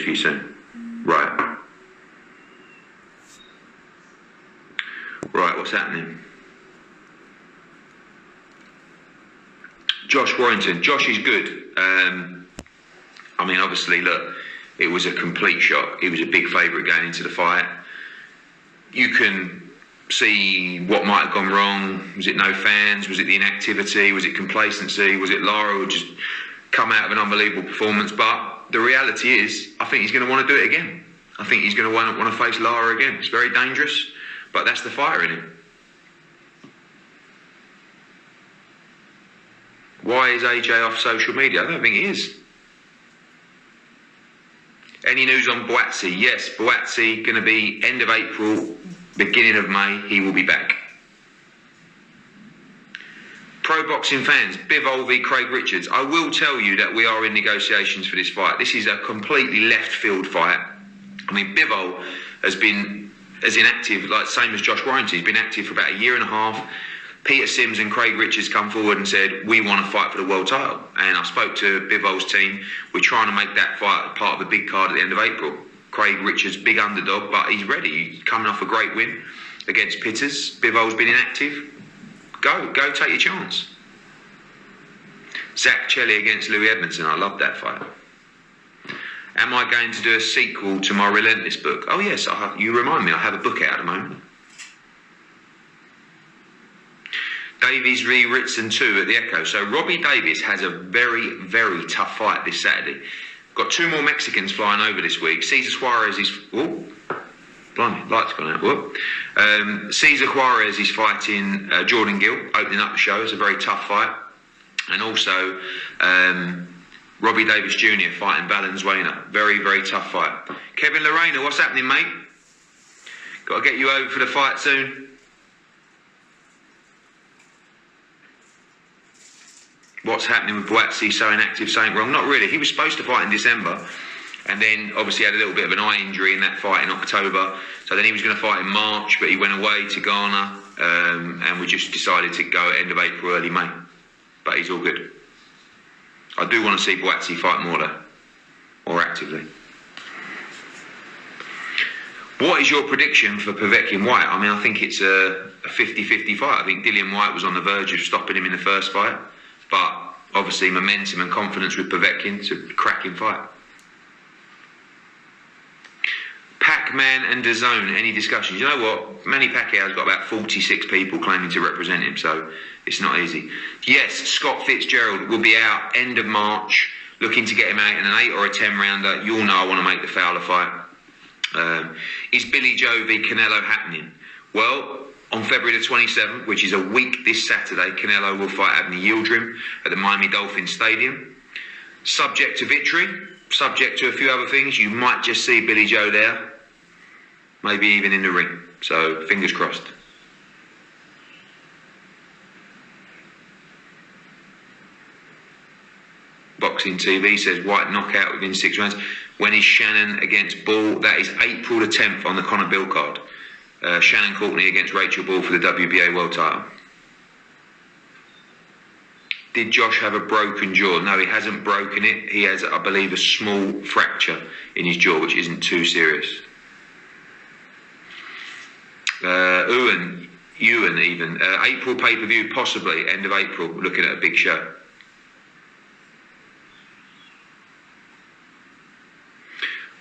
news for you soon. Right. Right, what's happening? Josh Warrington. Josh is good. I mean, obviously, look, it was a complete shock. He was a big favourite going into the fight. You can see what might have gone wrong. Was it no fans? Was it the inactivity? Was it complacency? Was it Lara who just come out of an unbelievable performance? But the reality is, I think he's going to want to do it again. I think he's going to want to face Lara again. It's very dangerous, but that's the fighter in him. Why is AJ off social media? I don't think he is. Any news on Buatsi? Yes, Buatsi going to be end of April, beginning of May. He will be back. Pro boxing fans, Bivol v Craig Richards. I will tell you that we are in negotiations for this fight. This is a completely left field fight. I mean, Bivol has been as inactive, like same as Josh Warrington. He's been active for about a year and a half. Peter Sims and Craig Richards come forward and said, we want to fight for the world title. And I spoke to Bivol's team. We're trying to make that fight part of the big card at the end of April. Craig Richards, big underdog, but he's ready. He's coming off a great win against Pitters. Bivol's been inactive. Go take your chance. Zach Chelli against Louis Edmondson. I love that fight. Am I going to do a sequel to my Relentless book? Oh yes, you remind me, I have a book out at the moment. Davies v Ritson 2 at the Echo. So Robbie Davies has a very, very tough fight this Saturday. Got two more Mexicans flying over this week. Cesar Juarez is... Oh, blimey, light's gone out. Whoop. Cesar Juarez is fighting Jordan Gill, opening up the show. It's a very tough fight. And also Robbie Davis Jr. fighting Valenzuela. Very, very tough fight. Kevin Lorena, what's happening, mate? Got to get you over for the fight soon. What's happening with Buatsi, so inactive, something wrong? Not really. He was supposed to fight in December, and then obviously had a little bit of an eye injury in that fight in October. So then he was going to fight in March, but he went away to Ghana, and we just decided to go at end of April, early May. But he's all good. I do want to see Buatsi fight more though, more actively. What is your prediction for Povetkin White? I mean, I think it's a 50-50 fight. I think Dillian White was on the verge of stopping him in the first fight. But obviously momentum and confidence with Povetkin. It's a cracking fight. Pac-Man and DAZN, any discussions? You know what? Manny Pacquiao's got about 46 people claiming to represent him, so it's not easy. Yes, Scott Fitzgerald will be out end of March, looking to get him out in an 8 or a 10 rounder. You all know I want to make the Fowler fight. Is Billy Joe v Canelo happening? Well, on February the 27th, which is a week this Saturday, Canelo will fight Abney Yildirim at the Miami Dolphins Stadium. Subject to victory, subject to a few other things, you might just see Billy Joe there, maybe even in the ring. So, fingers crossed. Boxing TV says White knockout within 6 rounds. When is Shannon against Ball? That is April the 10th on the Conor Bill card. Shannon Courtney against Rachel Ball for the WBA world title. Did Josh have a broken jaw? No, he hasn't broken it. He has, I believe, a small fracture in his jaw, which isn't too serious. Ewan even. April pay-per-view, possibly, end of April, looking at a big show.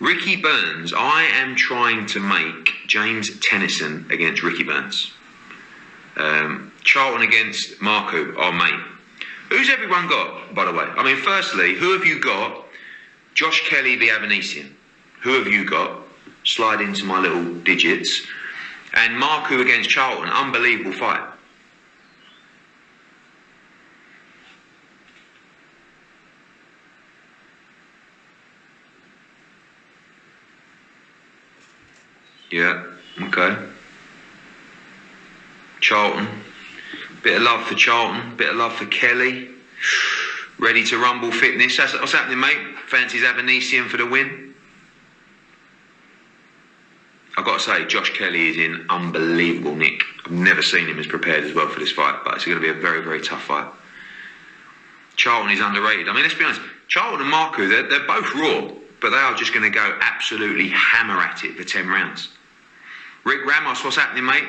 Ricky Burns, I am trying to make James Tennyson against Ricky Burns. Charlton against Marku. Oh, mate. Who's everyone got, by the way? I mean, firstly, who have you got? Josh Kelly v Avanesian. Who have you got? Slide into my little digits. And Marku against Charlton. Unbelievable fight. Yeah, okay. Charlton. Bit of love for Charlton. Bit of love for Kelly. Ready to rumble fitness. That's what's happening, mate. Fancies Avanesian for the win. I've got to say, Josh Kelly is in unbelievable nick. I've never seen him as prepared as well for this fight, but it's going to be a very, very tough fight. Charlton is underrated. I mean, let's be honest. Charlton and Marku, they're both raw. but they are just going to go absolutely hammer at it for 10 rounds. Rick Ramos, what's happening, mate?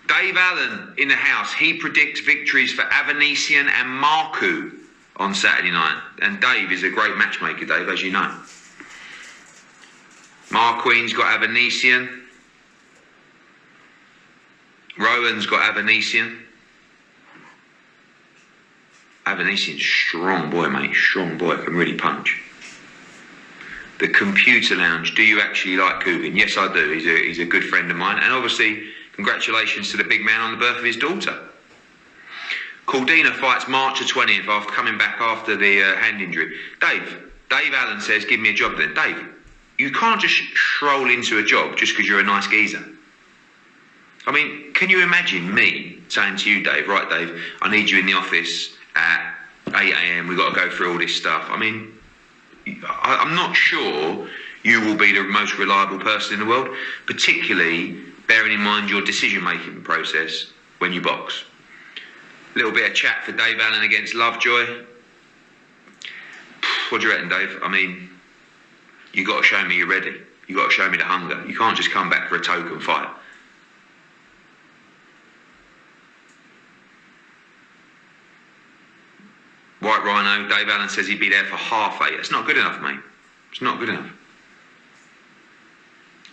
Dave Allen in the house. He predicts victories for Avanesian and Marku on Saturday night. And Dave is a great matchmaker, Dave, as you know. Marqueen's got Avanesian. Rowan's got Avanesian. Avanesian's strong boy, mate. Strong boy. Can really punch. The Computer Lounge. Do you actually like Coogan? Yes, I do. He's a good friend of mine. And obviously, congratulations to the big man on the birth of his daughter. Caldina fights March the 20th after coming back after the hand injury. Dave Allen says, give me a job then. Dave, you can't just stroll into a job just because you're a nice geezer. I mean, can you imagine me saying to you, Dave, right, Dave, I need you in the office at 8 a.m. We've got to go through all this stuff. I mean, I'm not sure you will be the most reliable person in the world, particularly bearing in mind your decision-making process when you box. A little bit of chat for Dave Allen against Lovejoy. What do you reckon, Dave? I mean, you got to show me you're ready. You got to show me the hunger. You can't just come back for a token fight. White Rhino, Dave Allen says he'd be there for 8:30. It's not good enough, mate. It's not good enough.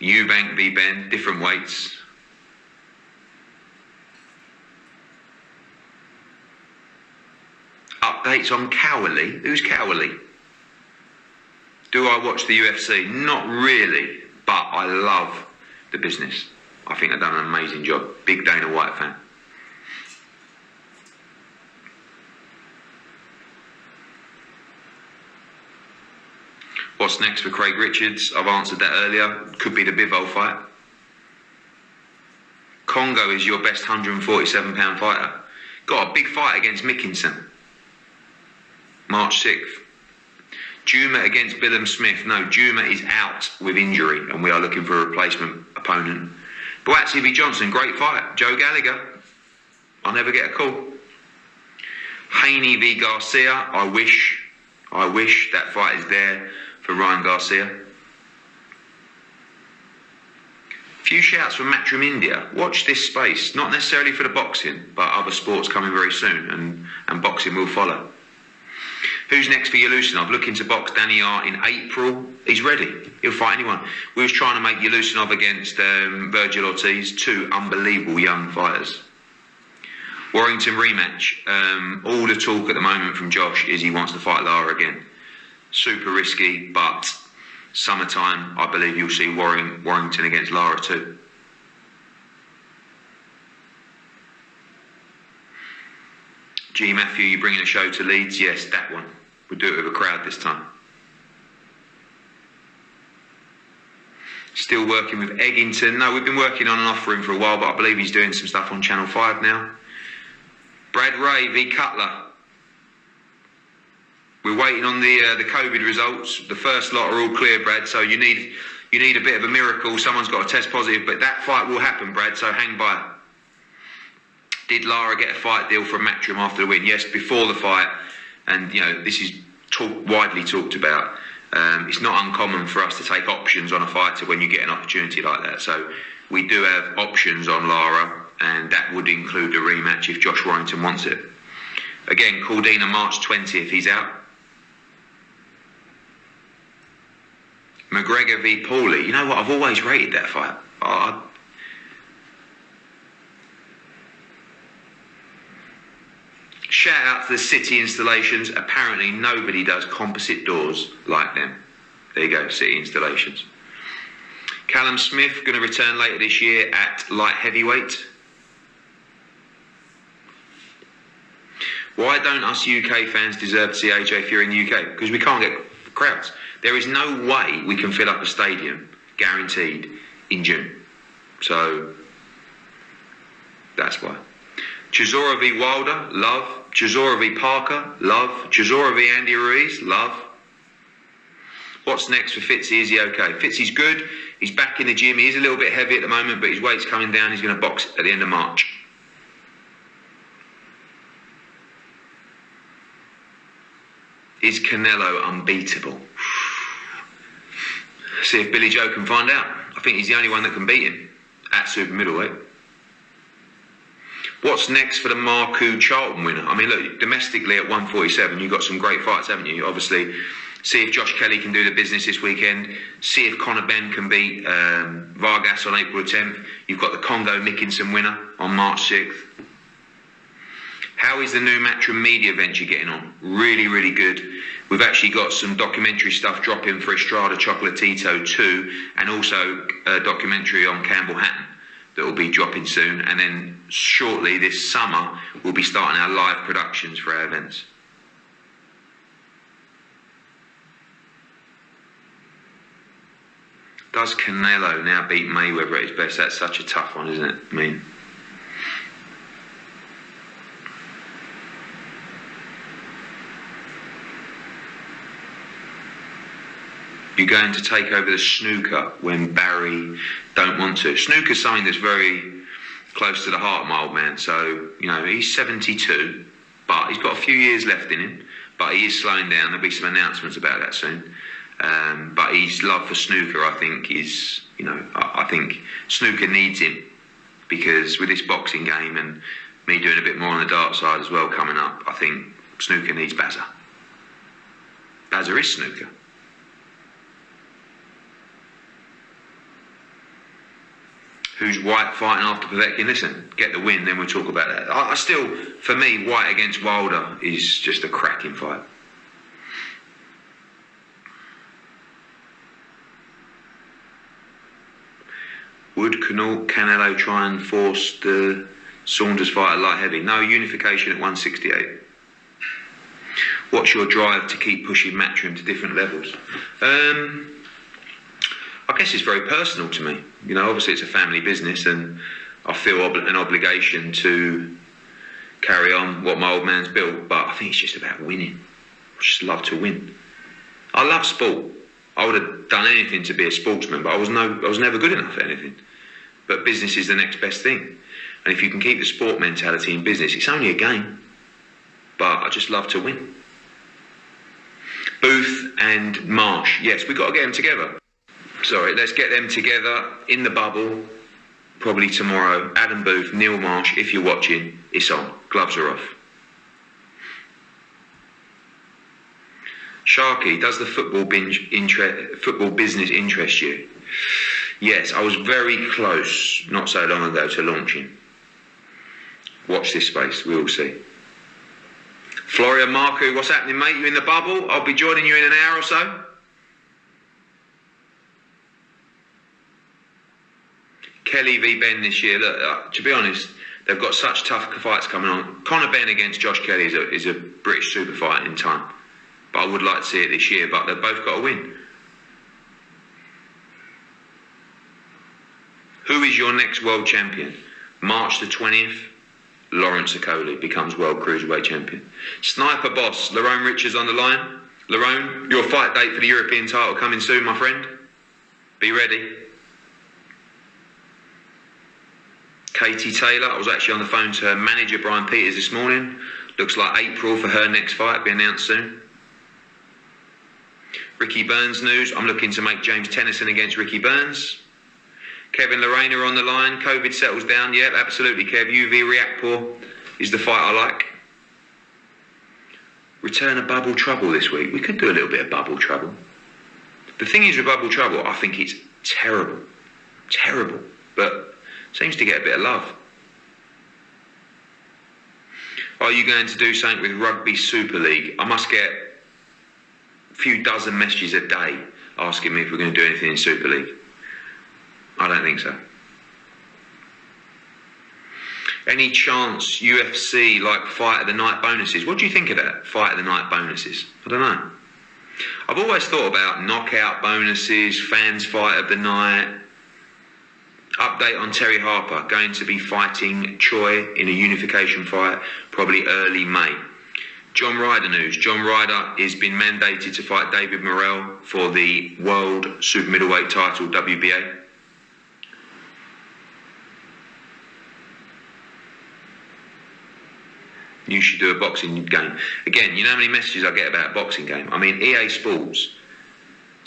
Eubank v Ben, different weights. Updates on Cowley. Who's Cowley? Do I watch the UFC? Not really, but I love the business. I think they've done an amazing job. Big Dana White fan. What's next for Craig Richards? I've answered that earlier. Could be the Bivol fight. Congo is your best 147-pound fighter. Got a big fight against Mickinson. March 6th. Juma against Billum Smith. No, Juma is out with injury and we are looking for a replacement opponent. Boatsi v Johnson, great fight. Joe Gallagher. I'll never get a call. Haney v Garcia. I wish that fight is there for Ryan Garcia. Few shouts from Matchroom India. Watch this space, not necessarily for the boxing, but other sports coming very soon, and boxing will follow. Who's next for Yulusinov? Looking to box Danny R in April. He's ready. He'll fight anyone. We was trying to make Yulusinov against Virgil Ortiz, two unbelievable young fighters. Warrington rematch. All the talk at the moment from Josh is he wants to fight Lara again. Super risky, but summertime, I believe you'll see Warrington against Lara too. G. Matthew, you bringing a show to Leeds? Yes, that one. We'll do it with a crowd this time. Still working with Eggington. No, we've been working on and off for him for a while, but I believe he's doing some stuff on Channel 5 now. Brad Ray v Cutler. We're waiting on the COVID results. The first lot are all clear, Brad, so you need a bit of a miracle. Someone's got to test positive, but that fight will happen, Brad, so hang by. Did Lara get a fight deal from Matchroom after the win? Yes, before the fight, and you know this is widely talked about. It's not uncommon for us to take options on a fighter when you get an opportunity like that. So we do have options on Lara, and that would include a rematch if Josh Warrington wants it. Again, Caldina, March 20th, he's out. McGregor v Paulie. You know what? I've always rated that fight. Shout out to the City Installations. Apparently nobody does composite doors like them. There you go, City Installations. Callum Smith going to return later this year at light heavyweight. Why don't us UK fans deserve to see AJ Fury in the UK? Because we can't get crowds. There is no way we can fill up a stadium, guaranteed, in June. So, that's why. Chisora v Wilder, love. Chisora v Parker, love. Chisora v Andy Ruiz, love. What's next for Fitzy? Is he okay? Fitzy's good. He's back in the gym. He is a little bit heavy at the moment, but his weight's coming down. He's going to box at the end of March. Is Canelo unbeatable? See if Billy Joe can find out. I think he's the only one that can beat him at super middleweight. What's next for the Marku Charlton winner? I mean, look, domestically at 147, you've got some great fights, haven't you? Obviously, see if Josh Kelly can do the business this weekend. See if Conor Benn can beat Vargas on April 10th. You've got the Congo Mickinson winner on March 6th. How is the new Matchroom media venture getting on? Really, really good. We've actually got some documentary stuff dropping for Estrada Chocolatito 2, and also a documentary on Campbell Hatton that will be dropping soon. And then shortly this summer, we'll be starting our live productions for our events. Does Canelo now beat Mayweather at his best? That's such a tough one, isn't it? I mean, you're going to take over the snooker when Barry don't want to. Snooker's something that's very close to the heart of my old man. So, you know, he's 72, but he's got a few years left in him. But he is slowing down. There'll be some announcements about that soon. But his love for snooker, I think, is, you know, I think snooker needs him, because with this boxing game and me doing a bit more on the dark side as well coming up, I think snooker needs Bazza. Bazza is snooker. Who's White fighting after Povetkin? Listen, get the win, then we'll talk about that. I still, for me, White against Wilder is just a cracking fight. Would Canelo try and force the Saunders fight at light heavy? No, unification at 168. What's your drive to keep pushing Matchroom to different levels? I guess it's very personal to me. You know, obviously it's a family business, and I feel an obligation to carry on what my old man's built, but I think it's just about winning. I just love to win. I love sport. I would have done anything to be a sportsman, but I was never good enough at anything. But business is the next best thing. And if you can keep the sport mentality in business, it's only a game. But I just love to win. Booth and Marsh. Yes, we've got to get them together. Sorry, let's get them together in the bubble, probably tomorrow. Adam Booth, Neil Marsh, if you're watching, it's on. Gloves are off. Sharky, does the football business interest you? Yes, I was very close not so long ago to launching. Watch this space, we'll see. Florian Marku, what's happening, mate? You in the bubble? I'll be joining you in an hour or so. Kelly v Ben this year. Look, to be honest, they've got such tough fights coming on. Conor Benn against Josh Kelly is a British super fight in time. But I would like to see it this year, but they've both got to win. Who is your next world champion? March the 20th, Lawrence Okoli becomes world cruiserweight champion. Sniper boss, Lerone Richards on the line. Lerone, your fight date for the European title coming soon, my friend. Be ready. Katie Taylor, I was actually on the phone to her manager, Brian Peters, this morning. Looks like April for her next fight, be announced soon. Ricky Burns news, I'm looking to make James Tennyson against Ricky Burns. Kevin Lorena on the line, COVID settles down. Yep, absolutely, Kev. UV Reactpor is the fight I like. Return of Bubble Trouble this week. We could do a little bit of Bubble Trouble. The thing is with Bubble Trouble, I think it's terrible. Terrible. But seems to get a bit of love. Are you going to do something with Rugby Super League? I must get a few dozen messages a day asking me if we're going to do anything in Super League. I don't think so. Any chance UFC like Fight of the Night bonuses? What do you think of that? Fight of the Night bonuses? I don't know. I've always thought about knockout bonuses, fans fight of the night. Update on Terry Harper, going to be fighting Choi in a unification fight, probably early May. John Ryder news. John Ryder has been mandated to fight David Morrell for the World Super Middleweight title, WBA. You should do a boxing game. Again, you know how many messages I get about a boxing game? I mean, EA Sports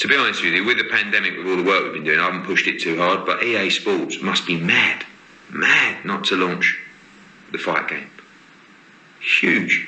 To be honest with you, with the pandemic, with all the work we've been doing, I haven't pushed it too hard, but EA Sports must be mad not to launch the fight game. Huge.